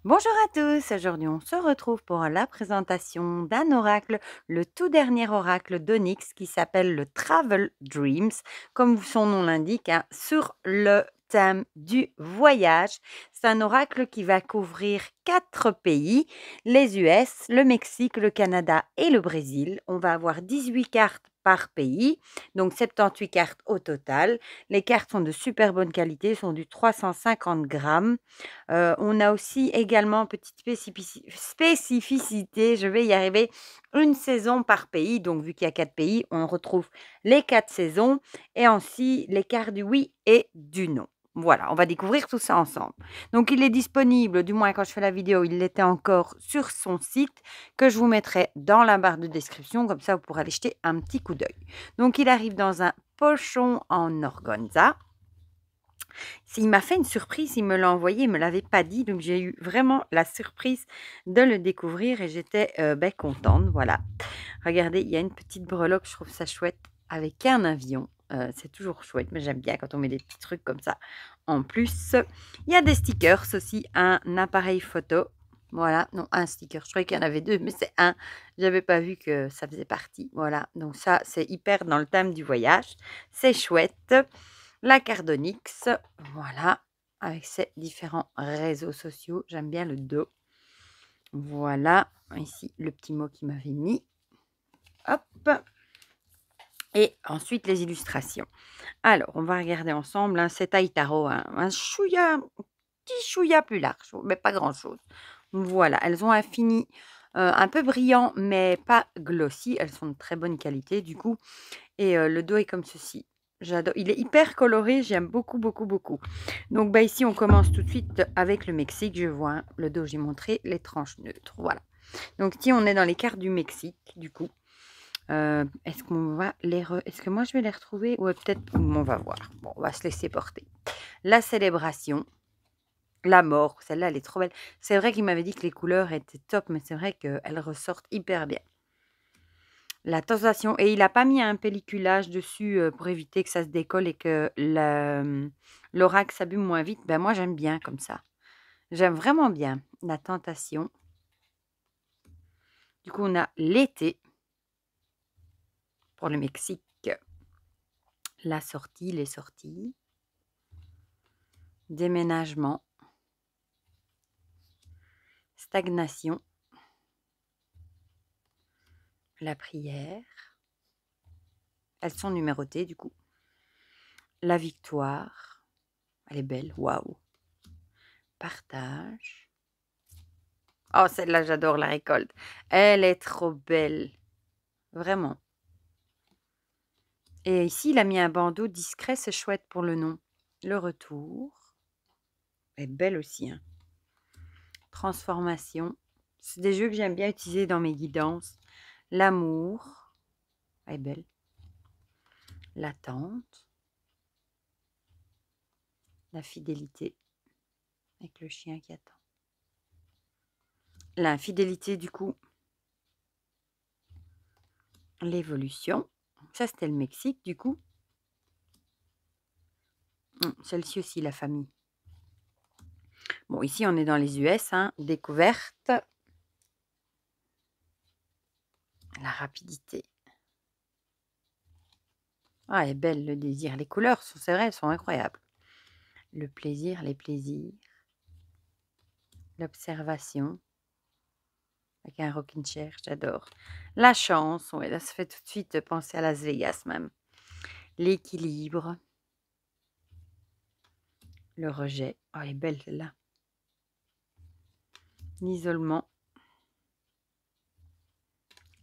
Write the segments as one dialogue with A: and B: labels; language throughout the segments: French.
A: Bonjour à tous, aujourd'hui on se retrouve pour la présentation d'un oracle, le tout dernier oracle d'Onyx qui s'appelle le Travel Dreams, comme son nom l'indique, hein, sur le thème du voyage. C'est un oracle qui va couvrir 4 pays, les US, le Mexique, le Canada et le Brésil. On va avoir 18 cartes par pays, donc 78 cartes au total. Les cartes sont de super bonne qualité, sont du 350 grammes. On a aussi également, petite spécificité, je vais y arriver, une saison par pays. Donc vu qu'il y a 4 pays, on retrouve les 4 saisons et ainsi les cartes du oui et du non. Voilà, on va découvrir tout ça ensemble. Donc il est disponible, du moins quand je fais la vidéo, il l'était encore sur son site que je vous mettrai dans la barre de description, comme ça vous pourrez aller jeter un petit coup d'œil. Donc il arrive dans un pochon en organza. Il m'a fait une surprise, il me l'a envoyé, il me l'avait pas dit, donc j'ai eu vraiment la surprise de le découvrir et j'étais, contente, voilà. Regardez, il y a une petite breloque, je trouve ça chouette, avec un avion, c'est toujours chouette, mais j'aime bien quand on met des petits trucs comme ça en plus. Il y a des stickers aussi, un appareil photo, voilà, non, un sticker, je croyais qu'il y en avait 2, mais c'est un. J'avais pas vu que ça faisait partie, voilà, donc ça, c'est hyper dans le thème du voyage, c'est chouette. La Cardonix, voilà, avec ses différents réseaux sociaux. J'aime bien le dos. Voilà, ici le petit mot qui m'avait mis. Hop. Et ensuite les illustrations. Alors, on va regarder ensemble, hein, c'est taille tarot, hein, un chouïa, petit chouïa plus large, mais pas grand-chose. Voilà, elles ont un fini un peu brillant, mais pas glossy. Elles sont de très bonne qualité du coup. Et le dos est comme ceci. J'adore, il est hyper coloré, j'aime beaucoup, beaucoup, beaucoup. Donc bah, ici, on commence tout de suite avec le Mexique. Je vois, hein, le dos, j'ai montré les tranches neutres. Voilà. Donc ici, on est dans les cartes du Mexique, du coup. Est-ce qu'on va est-ce que moi, je vais les retrouver? Ouais, peut-être, on va voir. Bon, on va se laisser porter. La célébration, la mort, celle-là, elle est trop belle. C'est vrai qu'il m'avait dit que les couleurs étaient top, mais c'est vrai qu'elles ressortent hyper bien. La tentation, et il a pas mis un pelliculage dessus, pour éviter que ça se décolle et que l'oracle s'abîme moins vite. Ben, moi, j'aime bien comme ça. J'aime vraiment bien la tentation. Du coup, on a l'été pour le Mexique, la sortie, les sorties, déménagement, stagnation, la prière. Elles sont numérotées, du coup. La victoire, elle est belle, waouh. Partage. Oh, celle-là, j'adore la récolte. Elle est trop belle, vraiment. Et ici, il a mis un bandeau discret, c'est chouette pour le nom. Le retour est belle aussi, hein. Transformation. C'est des jeux que j'aime bien utiliser dans mes guidances. L'amour est belle. L'attente. La fidélité avec le chien qui attend. L'infidélité, du coup. L'évolution. Ça, c'était le Mexique, du coup. Celle-ci aussi, la famille. Bon, ici, on est dans les US, hein. Découverte. La rapidité. Ah, elle est belle, le désir. Les couleurs, c'est vrai, elles sont incroyables. Le plaisir, les plaisirs. L'observation. Avec un rocking chair, j'adore. La chance, ouais, là, ça fait tout de suite penser à Las Vegas même. L'équilibre. Le rejet. Oh, elle est belle celle-là. L'isolement.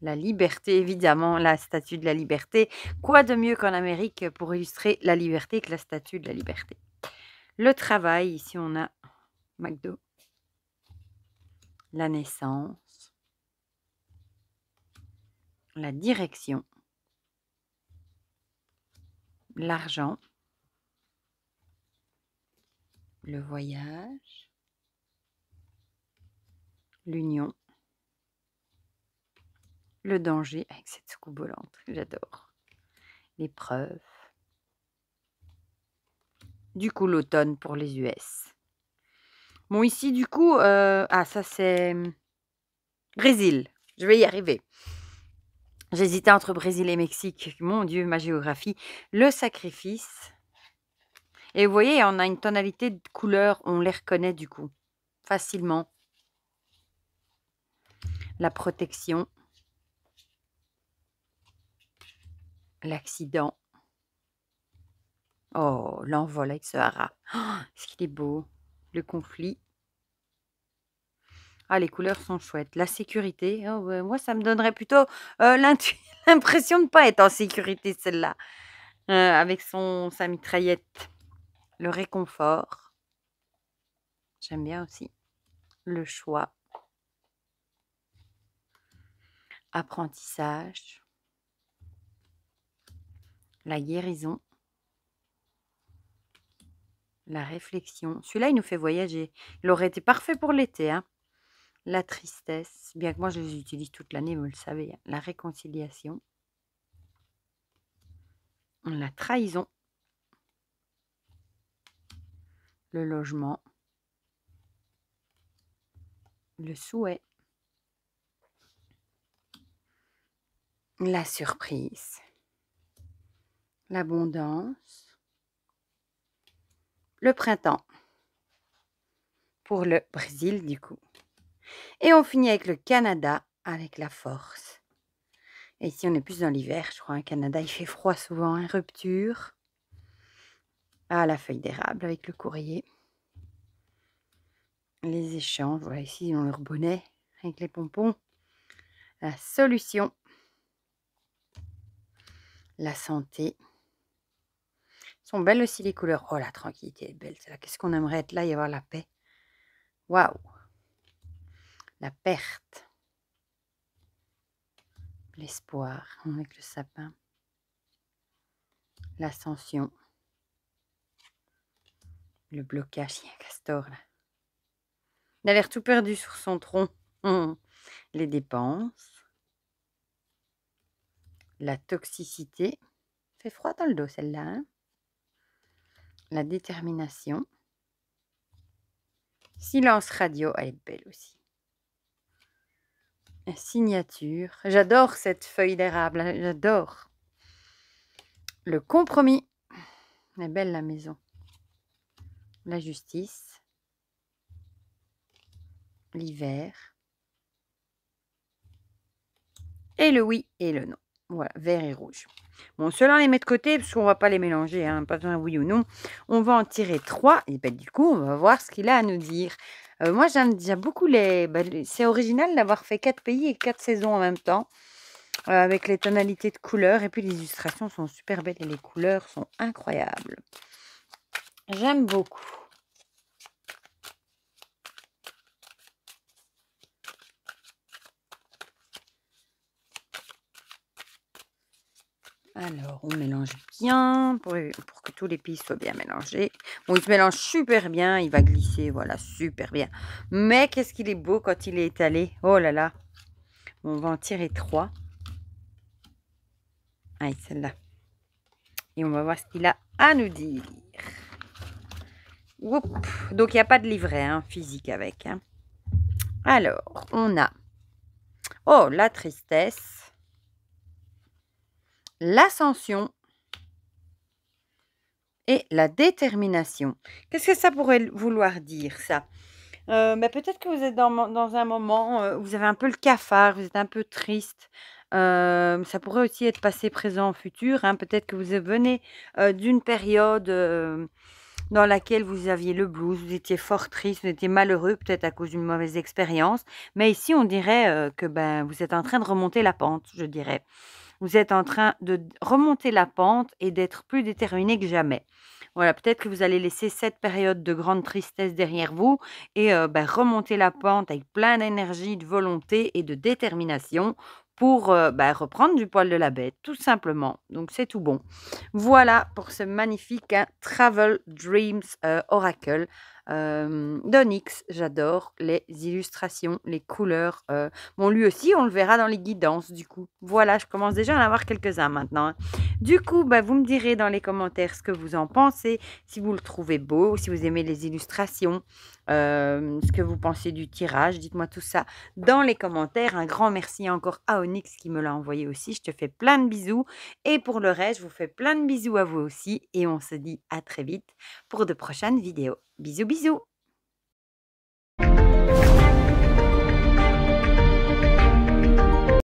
A: La liberté, évidemment, la statue de la liberté. Quoi de mieux qu'en Amérique pour illustrer la liberté que la statue de la liberté? Le travail, ici on a McDo. La naissance. La direction. L'argent. Le voyage. L'union. Le danger avec cette soucoupe volante, j'adore. L'épreuve. Du coup, l'automne pour les US. Bon ici du coup, ah ça c'est, Brésil, je vais y arriver. J'hésitais entre Brésil et Mexique. Mon Dieu, ma géographie. Le sacrifice et vous voyez, on a une tonalité de couleurs, on les reconnaît du coup, facilement. La protection, l'accident. Oh, l'envol avec ce hara. Est-ce qu'il est beau? Le conflit. Ah, les couleurs sont chouettes. La sécurité, oh ouais, moi ça me donnerait plutôt, l'impression de ne pas être en sécurité celle-là, avec sa mitraillette. Le réconfort, j'aime bien aussi. Le choix. Apprentissage. La guérison. La réflexion. Celui-là, il nous fait voyager. Il aurait été parfait pour l'été, hein. La tristesse, bien que moi je les utilise toute l'année, vous le savez, hein. La réconciliation. La trahison. Le logement. Le souhait. La surprise. L'abondance. Le printemps. Pour le Brésil, du coup. Et on finit avec le Canada, avec la force. Et ici, on est plus dans l'hiver, je crois. Au Canada, il fait froid souvent, hein. Rupture. Ah, la feuille d'érable avec le courrier. Les échanges. Voilà, ici, ils ont leur bonnet avec les pompons. La solution. La santé. Sont belles aussi les couleurs. Oh, la tranquillité est belle. C'est là. Qu'est-ce qu'on aimerait être là et avoir la paix. Waouh. La perte. L'espoir avec le sapin. L'ascension. Le blocage. Il y a un castor là. Il a l'air tout perdu sur son tronc. Les dépenses. La toxicité. Fait froid dans le dos celle-là, hein. La détermination. Silence radio, elle est belle aussi. La signature. J'adore cette feuille d'érable, hein, j'adore. Le compromis. Elle est belle la maison. La justice. L'hiver. Et le oui et le non. Voilà, vert et rouge. Bon, ceux-là, on les met de côté parce qu'on ne va pas les mélanger, hein, pas besoin de oui ou non. On va en tirer 3 et ben, du coup, on va voir ce qu'il a à nous dire. Moi, j'aime déjà beaucoup c'est original d'avoir fait 4 pays et 4 saisons en même temps, avec les tonalités de couleurs. Et puis, les illustrations sont super belles et les couleurs sont incroyables. J'aime beaucoup. Alors, on mélange bien pour que tous les pays soient bien mélangés. Bon, il se mélange super bien, il va glisser, voilà, super bien. Mais qu'est-ce qu'il est beau quand il est étalé. Oh là là. Bon, on va en tirer 3. Allez, celle-là. Et on va voir ce qu'il a à nous dire. Oup. Donc, il n'y a pas de livret hein, physique avec. Hein. Alors, on a... Oh, la tristesse. L'ascension et la détermination. Qu'est-ce que ça pourrait vouloir dire, ça? Peut-être que vous êtes dans un moment, où vous avez un peu le cafard, vous êtes un peu triste. Ça pourrait aussi être passé, présent, futur, hein. Peut-être que vous venez, d'une période, dans laquelle vous aviez le blues, vous étiez fort triste, vous étiez malheureux, peut-être à cause d'une mauvaise expérience. Mais ici, on dirait, que, vous êtes en train de remonter la pente, je dirais. Vous êtes en train de remonter la pente et d'être plus déterminé que jamais. Voilà, peut-être que vous allez laisser cette période de grande tristesse derrière vous et remonter la pente avec plein d'énergie, de volonté et de détermination pour reprendre du poil de la bête, tout simplement. Donc, c'est tout bon. Voilà pour ce magnifique Travel Dreams Oracle d'Onyx. J'adore les illustrations, les couleurs. Bon, lui aussi, on le verra dans les guidances, du coup. Voilà, je commence déjà à en avoir quelques-uns maintenant. Hein. Du coup, vous me direz dans les commentaires ce que vous en pensez, si vous le trouvez beau, si vous aimez les illustrations. ce que vous pensez du tirage. Dites-moi tout ça dans les commentaires. Un grand merci encore à Onyx qui me l'a envoyé aussi. Je te fais plein de bisous et pour le reste, je vous fais plein de bisous à vous aussi et on se dit à très vite pour de prochaines vidéos. Bisous, bisous!